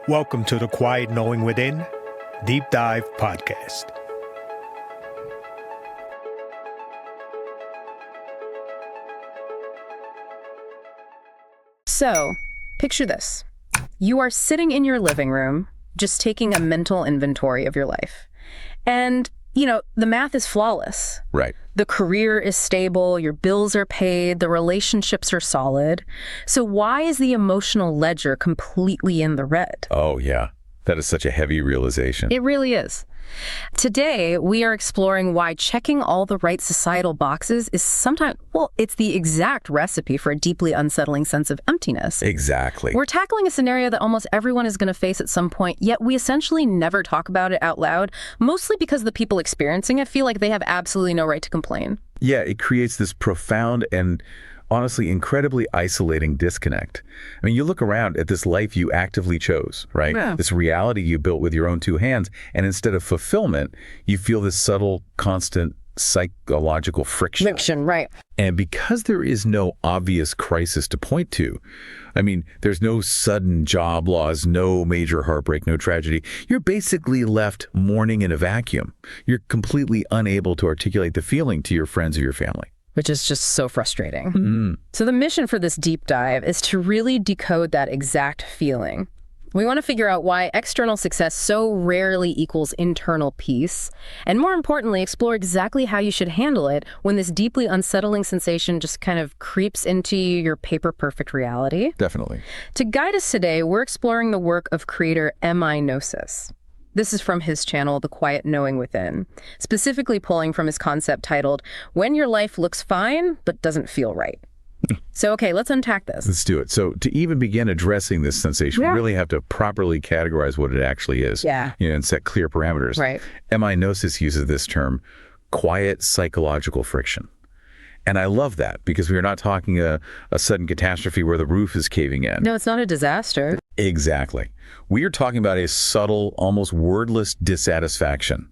Welcome to the Quiet Knowing Within Deep Dive Podcast. So, picture this. You are sitting in your living room, just taking a mental inventory of your life. And, the math is flawless. Right. The career is stable, your bills are paid, the relationships are solid. So why is the emotional ledger completely in the red? Oh, yeah. That is such a heavy realization. It really is. Today, we are exploring why checking all the right societal boxes is sometimes, it's the exact recipe for a deeply unsettling sense of emptiness. Exactly. We're tackling a scenario that almost everyone is going to face at some point, yet we essentially never talk about it out loud, mostly because the people experiencing it feel like they have absolutely no right to complain. Yeah, it creates this profound and honestly incredibly isolating disconnect. I mean, you look around at this life you actively chose, right? Yeah. This reality you built with your own two hands, and instead of fulfillment, you feel this subtle, constant psychological friction. Right. And because there is no obvious crisis to point to, I mean, there's no sudden job loss, no major heartbreak, no tragedy. You're basically left mourning in a vacuum. You're completely unable to articulate the feeling to your friends or your family. Which is just so frustrating. Mm-hmm. So the mission for this deep dive is to really decode that exact feeling. We want to figure out why external success so rarely equals internal peace, and more importantly, explore exactly how you should handle it when this deeply unsettling sensation just kind of creeps into your paper-perfect reality. Definitely. To guide us today, we're exploring the work of creator Gnosis. This is from his channel, The Quiet Knowing Within, specifically pulling from his concept titled, When Your Life Looks Fine, But Doesn't Feel Right. So, okay, let's unpack this. Let's do it. So to even begin addressing this sensation, we really have to properly categorize what it actually is. Yeah. And set clear parameters. Right. Gnosis uses this term, quiet psychological friction. And I love that because we are not talking a sudden catastrophe where the roof is caving in. No, it's not a disaster. Exactly. We are talking about a subtle, almost wordless dissatisfaction.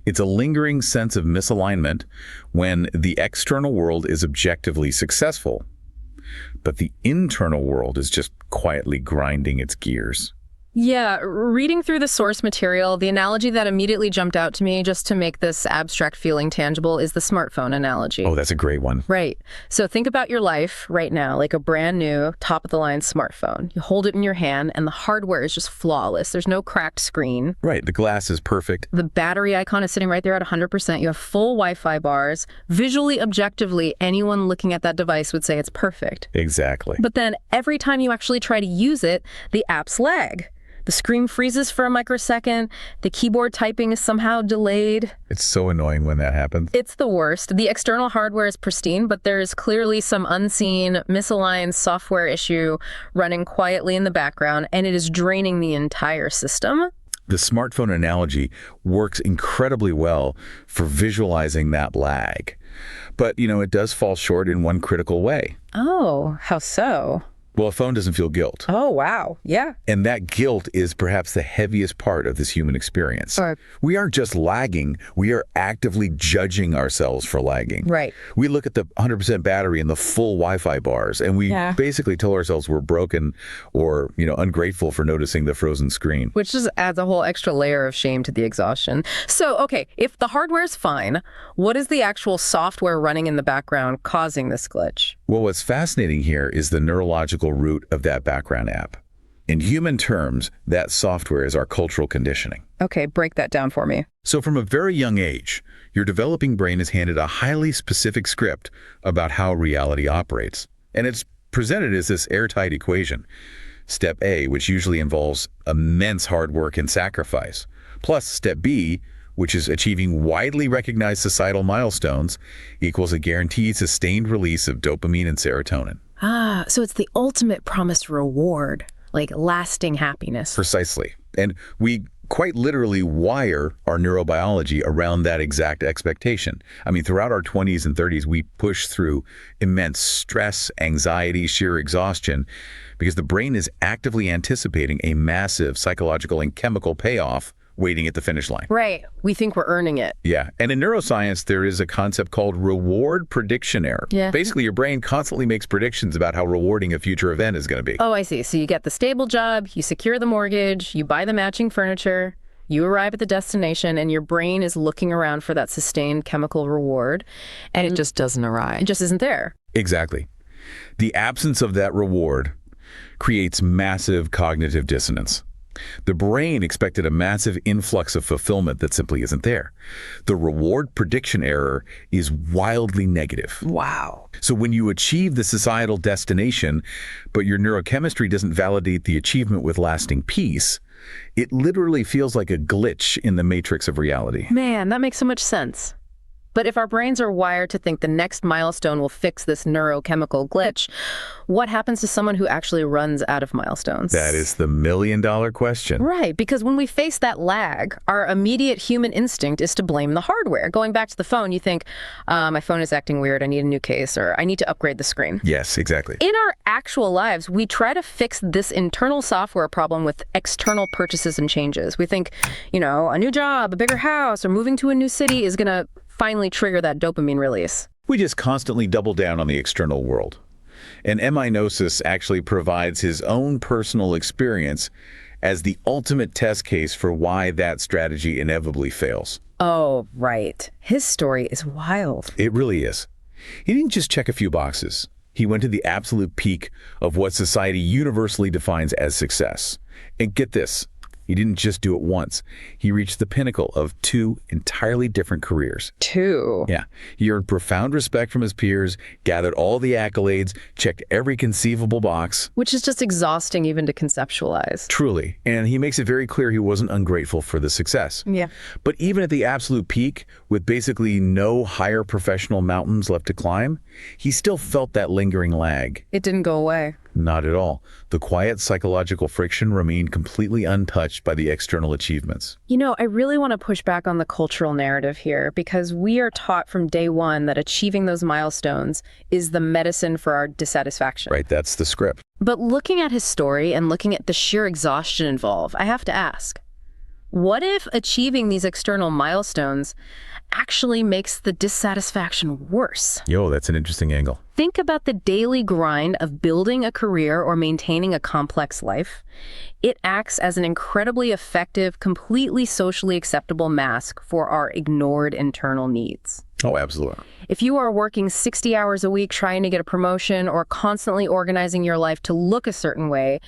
It's a lingering sense of misalignment when the external world is objectively successful, but the internal world is just quietly grinding its gears. Yeah, reading through the source material, the analogy that immediately jumped out to me just to make this abstract feeling tangible is the smartphone analogy. Oh, that's a great one. Right. So think about your life right now, like a brand new, top-of-the-line smartphone. You hold it in your hand, and the hardware is just flawless. There's no cracked screen. Right. The glass is perfect. The battery icon is sitting right there at 100%. You have full Wi-Fi bars. Visually, objectively, anyone looking at that device would say it's perfect. Exactly. But then every time you actually try to use it, the apps lag. The screen freezes for a microsecond. The keyboard typing is somehow delayed. It's so annoying when that happens. It's the worst. The external hardware is pristine, but there is clearly some unseen, misaligned software issue running quietly in the background, and it is draining the entire system. The smartphone analogy works incredibly well for visualizing that lag. But, it does fall short in one critical way. Oh, how so? Well, a phone doesn't feel guilt. Oh, wow. Yeah. And that guilt is perhaps the heaviest part of this human experience. Right. We aren't just lagging, we are actively judging ourselves for lagging. Right. We look at the 100% battery and the full Wi-Fi bars, and we basically tell ourselves we're broken or, ungrateful for noticing the frozen screen. Which just adds a whole extra layer of shame to the exhaustion. So, okay, if the hardware is fine, what is the actual software running in the background causing this glitch? Well, what's fascinating here is the neurological root of that background app. In human terms, that software is our cultural conditioning. Okay, break that down for me. So from a very young age, your developing brain is handed a highly specific script about how reality operates. And it's presented as this airtight equation. Step A, which usually involves immense hard work and sacrifice, plus step B, which is achieving widely recognized societal milestones, equals a guaranteed sustained release of dopamine and serotonin. Ah, so it's the ultimate promised reward, like lasting happiness. Precisely. And we quite literally wire our neurobiology around that exact expectation. I mean, throughout our 20s and 30s, we push through immense stress, anxiety, sheer exhaustion, because the brain is actively anticipating a massive psychological and chemical payoff waiting at the finish line. Right. We think we're earning it. Yeah. And in neuroscience, there is a concept called reward prediction error. Yeah. Basically, your brain constantly makes predictions about how rewarding a future event is going to be. Oh, I see. So you get the stable job, you secure the mortgage, you buy the matching furniture, you arrive at the destination, and your brain is looking around for that sustained chemical reward. And It just doesn't arrive. it just isn't there. Exactly. The absence of that reward creates massive cognitive dissonance. The brain expected a massive influx of fulfillment that simply isn't there. The reward prediction error is wildly negative. Wow. So when you achieve the societal destination, but your neurochemistry doesn't validate the achievement with lasting peace, it literally feels like a glitch in the matrix of reality. Man, that makes so much sense. But if our brains are wired to think the next milestone will fix this neurochemical glitch, what happens to someone who actually runs out of milestones? That is the million-dollar question. Right, because when we face that lag, our immediate human instinct is to blame the hardware. Going back to the phone, you think, my phone is acting weird, I need a new case, or I need to upgrade the screen. Yes, exactly. In our actual lives, we try to fix this internal software problem with external purchases and changes. We think, a new job, a bigger house, or moving to a new city is going to finally trigger that dopamine release. We just constantly double down on the external world. And Gnosis actually provides his own personal experience as the ultimate test case for why that strategy inevitably fails. Oh, right. His story is wild. It really is. He didn't just check a few boxes. He went to the absolute peak of what society universally defines as success. And get this, he didn't just do it once. He reached the pinnacle of 2 entirely different careers. 2? Yeah. He earned profound respect from his peers, gathered all the accolades, checked every conceivable box. Which is just exhausting even to conceptualize. Truly. And he makes it very clear he wasn't ungrateful for the success. Yeah. But even at the absolute peak, with basically no higher professional mountains left to climb, he still felt that lingering lag. It didn't go away. Not at all. The quiet psychological friction remained completely untouched by the external achievements. I really want to push back on the cultural narrative here because we are taught from day one that achieving those milestones is the medicine for our dissatisfaction. Right, that's the script. But looking at his story and looking at the sheer exhaustion involved, I have to ask, what if achieving these external milestones actually makes the dissatisfaction worse? Yo, that's an interesting angle. Think about the daily grind of building a career or maintaining a complex life. It acts as an incredibly effective, completely socially acceptable mask for our ignored internal needs. Oh, absolutely. If you are working 60 hours a week trying to get a promotion or constantly organizing your life to look a certain way,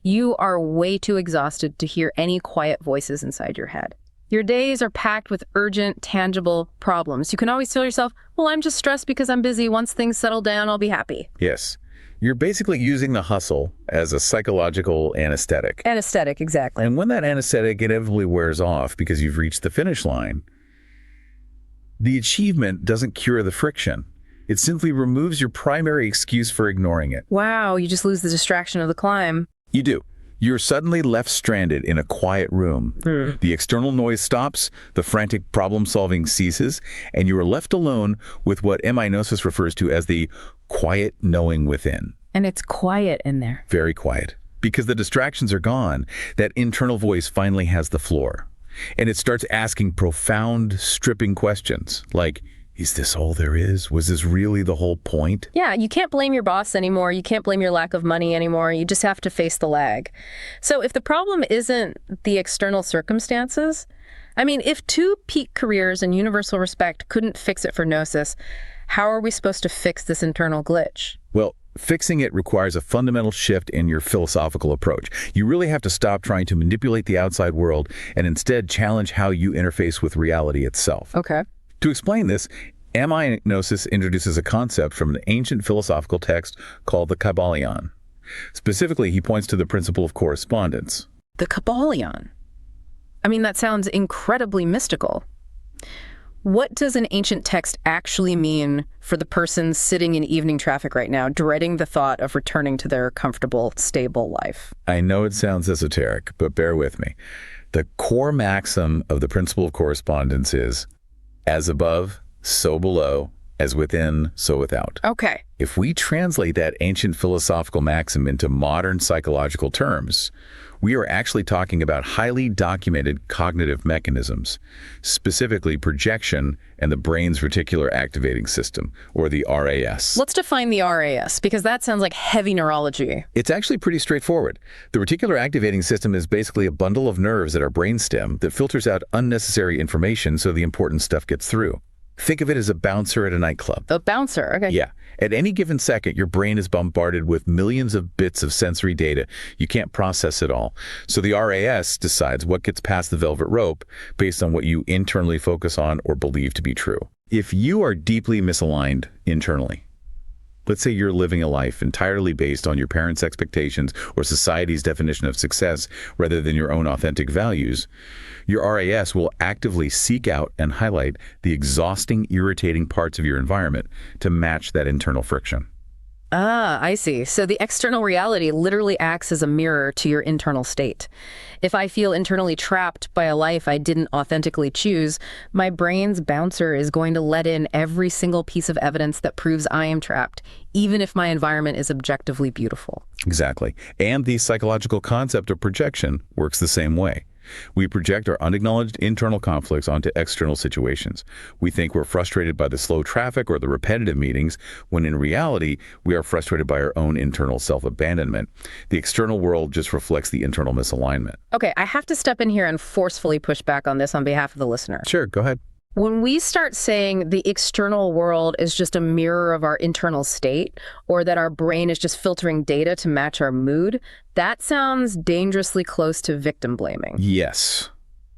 you are way too exhausted to hear any quiet voices inside your head. Your days are packed with urgent, tangible problems. You can always tell yourself, well, I'm just stressed because I'm busy. Once things settle down, I'll be happy. Yes. You're basically using the hustle as a psychological anesthetic. Anesthetic, exactly. And when that anesthetic inevitably wears off because you've reached the finish line, the achievement doesn't cure the friction. It simply removes your primary excuse for ignoring it. Wow, you just lose the distraction of the climb. You do. You're suddenly left stranded in a quiet room. The external noise stops, the frantic problem-solving ceases, and you are left alone with what Gnosis refers to as the quiet knowing within. And it's quiet in there. Very quiet. Because the distractions are gone, that internal voice finally has the floor. And it starts asking profound, stripping questions like, is this all there is? Was this really the whole point? Yeah, you can't blame your boss anymore. You can't blame your lack of money anymore. You just have to face the lag. So if the problem isn't the external circumstances, if 2 peak careers and universal respect couldn't fix it for Gnosis, how are we supposed to fix this internal glitch? Well, fixing it requires a fundamental shift in your philosophical approach. You really have to stop trying to manipulate the outside world and instead challenge how you interface with reality itself. Okay. To explain this, Gnosis introduces a concept from an ancient philosophical text called the Kybalion. Specifically, he points to the principle of correspondence. The Kybalion. That sounds incredibly mystical. What does an ancient text actually mean for the person sitting in evening traffic right now, dreading the thought of returning to their comfortable, stable life? I know it sounds esoteric, but bear with me. The core maxim of the principle of correspondence is, as above, so below, as within, so without. Okay. If we translate that ancient philosophical maxim into modern psychological terms, we are actually talking about highly documented cognitive mechanisms, specifically projection and the brain's reticular activating system, or the RAS. Let's define the RAS, because that sounds like heavy neurology. It's actually pretty straightforward. The reticular activating system is basically a bundle of nerves at our brainstem that filters out unnecessary information so the important stuff gets through. Think of it as a bouncer at a nightclub. A bouncer, okay. Yeah. At any given second, your brain is bombarded with millions of bits of sensory data. You can't process it all. So the RAS decides what gets past the velvet rope based on what you internally focus on or believe to be true. If you are deeply misaligned internally, let's say you're living a life entirely based on your parents' expectations or society's definition of success rather than your own authentic values, your RAS will actively seek out and highlight the exhausting, irritating parts of your environment to match that internal friction. Ah, I see. So the external reality literally acts as a mirror to your internal state. If I feel internally trapped by a life I didn't authentically choose, my brain's bouncer is going to let in every single piece of evidence that proves I am trapped, even if my environment is objectively beautiful. Exactly. And the psychological concept of projection works the same way. We project our unacknowledged internal conflicts onto external situations. We think we're frustrated by the slow traffic or the repetitive meetings, when in reality, we are frustrated by our own internal self-abandonment. The external world just reflects the internal misalignment. Okay, I have to step in here and forcefully push back on this on behalf of the listener. Sure, go ahead. When we start saying the external world is just a mirror of our internal state, or that our brain is just filtering data to match our mood, that sounds dangerously close to victim blaming. Yes.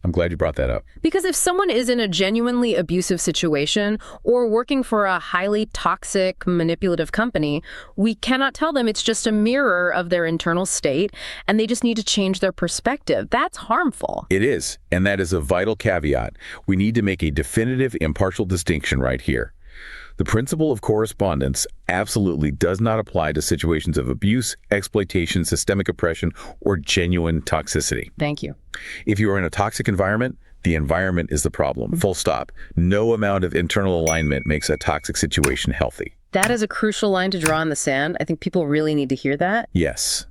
I'm glad you brought that up. Because if someone is in a genuinely abusive situation or working for a highly toxic, manipulative company, we cannot tell them it's just a mirror of their internal state and they just need to change their perspective. That's harmful. It is, and that is a vital caveat. We need to make a definitive, impartial distinction right here. The principle of correspondence absolutely does not apply to situations of abuse, exploitation, systemic oppression, or genuine toxicity. Thank you. If you are in a toxic environment, the environment is the problem. Full stop. No amount of internal alignment makes a toxic situation healthy. That is a crucial line to draw in the sand. I think people really need to hear that. Yes.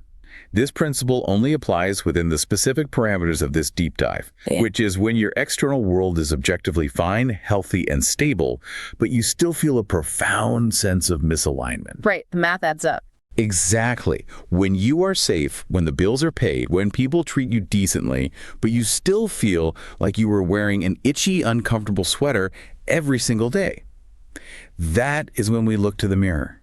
This principle only applies within the specific parameters of this deep dive, which is when your external world is objectively fine, healthy, and stable, but you still feel a profound sense of misalignment. Right, the math adds up. Exactly. When you are safe, when the bills are paid, when people treat you decently, but you still feel like you were wearing an itchy, uncomfortable sweater every single day. That is when we look to the mirror.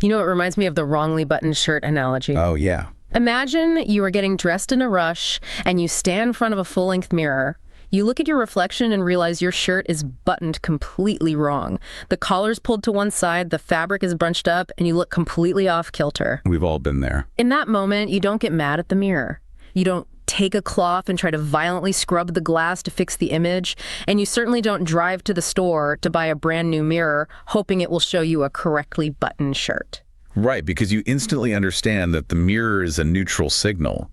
You know, it reminds me of the wrongly buttoned shirt analogy. Oh, yeah. Imagine you are getting dressed in a rush and you stand in front of a full-length mirror. You look at your reflection and realize your shirt is buttoned completely wrong. The collar's pulled to one side, the fabric is bunched up, and you look completely off kilter. We've all been there. In that moment, you don't get mad at the mirror. You don't take a cloth and try to violently scrub the glass to fix the image, and you certainly don't drive to the store to buy a brand new mirror hoping it will show you a correctly buttoned shirt. Right, because you instantly understand that the mirror is a neutral signal.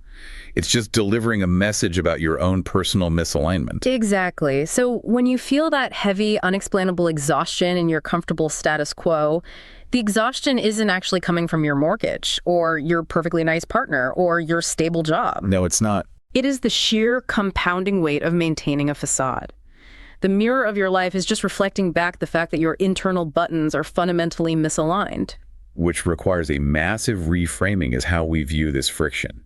It's just delivering a message about your own personal misalignment. Exactly. So when you feel that heavy, unexplainable exhaustion in your comfortable status quo, the exhaustion isn't actually coming from your mortgage or your perfectly nice partner or your stable job. No, it's not. It is the sheer compounding weight of maintaining a facade. The mirror of your life is just reflecting back the fact that your internal buttons are fundamentally misaligned. Which requires a massive reframing as how we view this friction.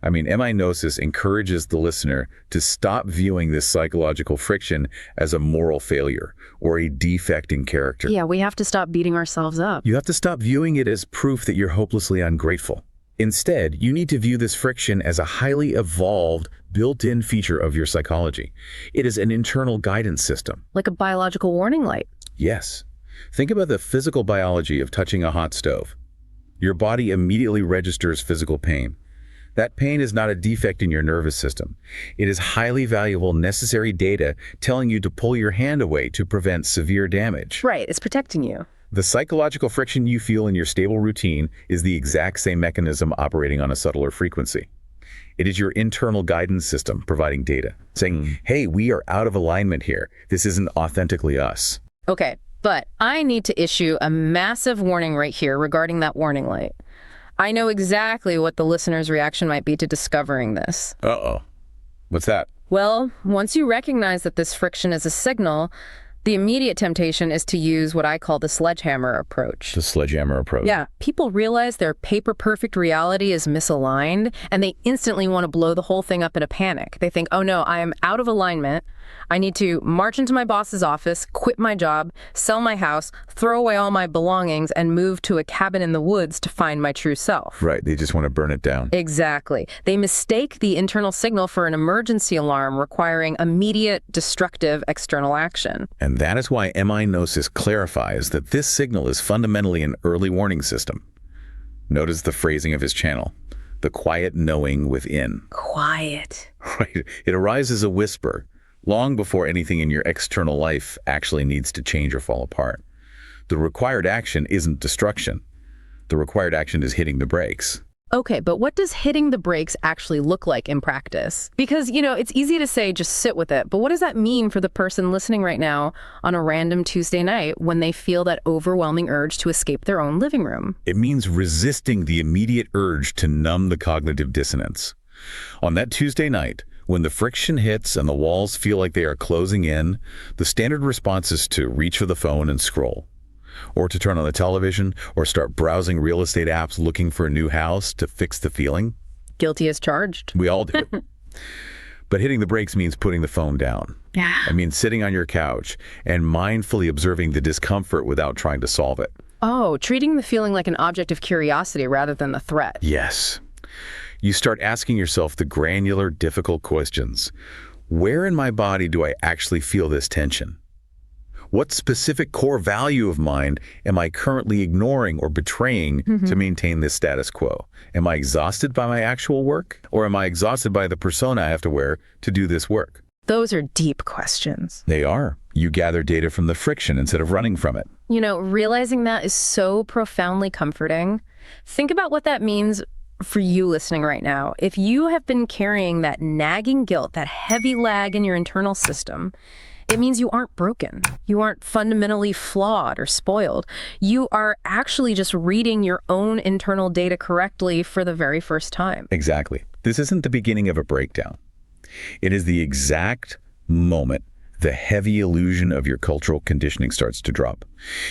I mean, Gnosis encourages the listener to stop viewing this psychological friction as a moral failure or a defect in character. Yeah, we have to stop beating ourselves up. You have to stop viewing it as proof that you're hopelessly ungrateful. Instead, you need to view this friction as a highly evolved, built-in feature of your psychology. It is an internal guidance system. Like a biological warning light. Yes. Think about the physical biology of touching a hot stove. Your body immediately registers physical pain. That pain is not a defect in your nervous system. It is highly valuable, necessary data telling you to pull your hand away to prevent severe damage. Right, it's protecting you. The psychological friction you feel in your stable routine is the exact same mechanism operating on a subtler frequency. It is your internal guidance system providing data, saying, hey, we are out of alignment here. This isn't authentically us. Okay, But I need to issue a massive warning right here regarding that warning light. I know exactly what the listener's reaction might be to discovering this. Uh-oh. What's that? Well, once you recognize that this friction is a signal, the immediate temptation is to use what I call the sledgehammer approach. The sledgehammer approach. Yeah, people realize their paper-perfect reality is misaligned, and they instantly want to blow the whole thing up in a panic. They think, oh no, I am out of alignment. I need to march into my boss's office, quit my job, sell my house, throw away all my belongings, and move to a cabin in the woods to find my true self. Right, they just want to burn it down. Exactly. They mistake the internal signal for an emergency alarm requiring immediate, destructive external action. And that is why Gnosis clarifies that this signal is fundamentally an early warning system. Notice the phrasing of his channel. The quiet knowing within. Quiet. Right. It arises a whisper, long before anything in your external life actually needs to change or fall apart. The required action isn't destruction. The required action is hitting the brakes. Okay, but what does hitting the brakes actually look like in practice? Because, it's easy to say just sit with it, but what does that mean for the person listening right now on a random Tuesday night when they feel that overwhelming urge to escape their own living room? It means resisting the immediate urge to numb the cognitive dissonance. On that Tuesday night, when the friction hits and the walls feel like they are closing in, the standard response is to reach for the phone and scroll. Or to turn on the television, or start browsing real estate apps looking for a new house to fix the feeling. Guilty as charged. We all do. But hitting the brakes means putting the phone down. Yeah. It means sitting on your couch and mindfully observing the discomfort without trying to solve it. Oh, treating the feeling like an object of curiosity rather than the threat. Yes. You start asking yourself the granular, difficult questions. Where in my body do I actually feel this tension? What specific core value of mine am I currently ignoring or betraying to maintain this status quo? Am I exhausted by my actual work? Or am I exhausted by the persona I have to wear to do this work? Those are deep questions. They are. You gather data from the friction instead of running from it. Realizing that is so profoundly comforting. Think about what that means for you listening right now. If you have been carrying that nagging guilt, that heavy lag in your internal system, it means you aren't broken. You aren't fundamentally flawed or spoiled. You are actually just reading your own internal data correctly for the very first time. Exactly. This isn't the beginning of a breakdown. It is the exact moment the heavy illusion of your cultural conditioning starts to drop.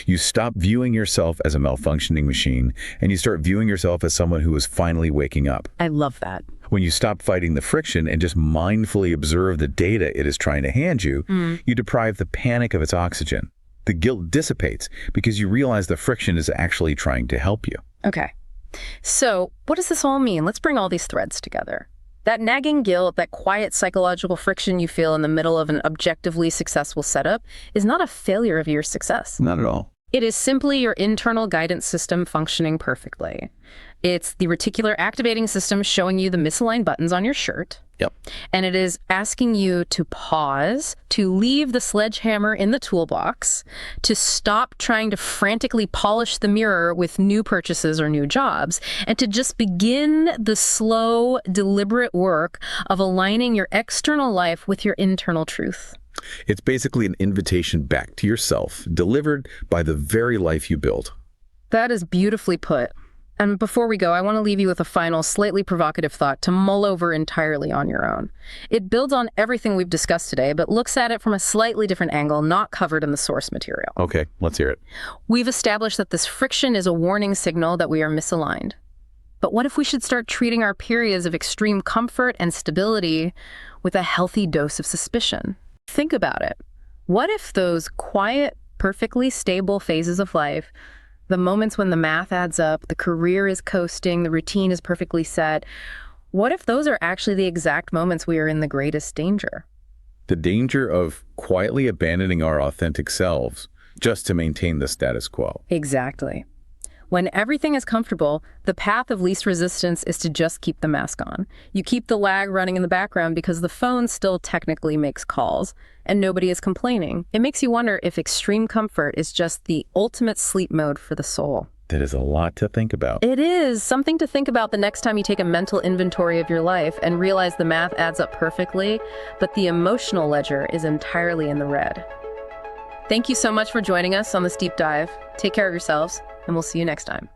You stop viewing yourself as a malfunctioning machine, and you start viewing yourself as someone who is finally waking up. I love that. When you stop fighting the friction and just mindfully observe the data it is trying to hand you, you deprive the panic of its oxygen. The guilt dissipates because you realize the friction is actually trying to help you. Okay. So what does this all mean? Let's bring all these threads together. That nagging guilt, that quiet psychological friction you feel in the middle of an objectively successful setup is not a failure of your success. Not at all. It is simply your internal guidance system functioning perfectly. It's the reticular activating system showing you the misaligned buttons on your shirt. Yep. And it is asking you to pause, to leave the sledgehammer in the toolbox, to stop trying to frantically polish the mirror with new purchases or new jobs, and to just begin the slow, deliberate work of aligning your external life with your internal truth. It's basically an invitation back to yourself, delivered by the very life you built. That is beautifully put. And before we go, I want to leave you with a final, slightly provocative thought to mull over entirely on your own. It builds on everything we've discussed today, but looks at it from a slightly different angle, not covered in the source material. Okay, let's hear it. We've established that this friction is a warning signal that we are misaligned. But what if we should start treating our periods of extreme comfort and stability with a healthy dose of suspicion? Think about it. What if those quiet, perfectly stable phases of life, the moments when the math adds up, the career is coasting, the routine is perfectly set, what if those are actually the exact moments we are in the greatest danger? The danger of quietly abandoning our authentic selves just to maintain the status quo. Exactly. When everything is comfortable, the path of least resistance is to just keep the mask on. You keep the lag running in the background because the phone still technically makes calls and nobody is complaining. It makes you wonder if extreme comfort is just the ultimate sleep mode for the soul. That is a lot to think about. It is something to think about the next time you take a mental inventory of your life and realize the math adds up perfectly, but the emotional ledger is entirely in the red. Thank you so much for joining us on this deep dive. Take care of yourselves, and we'll see you next time.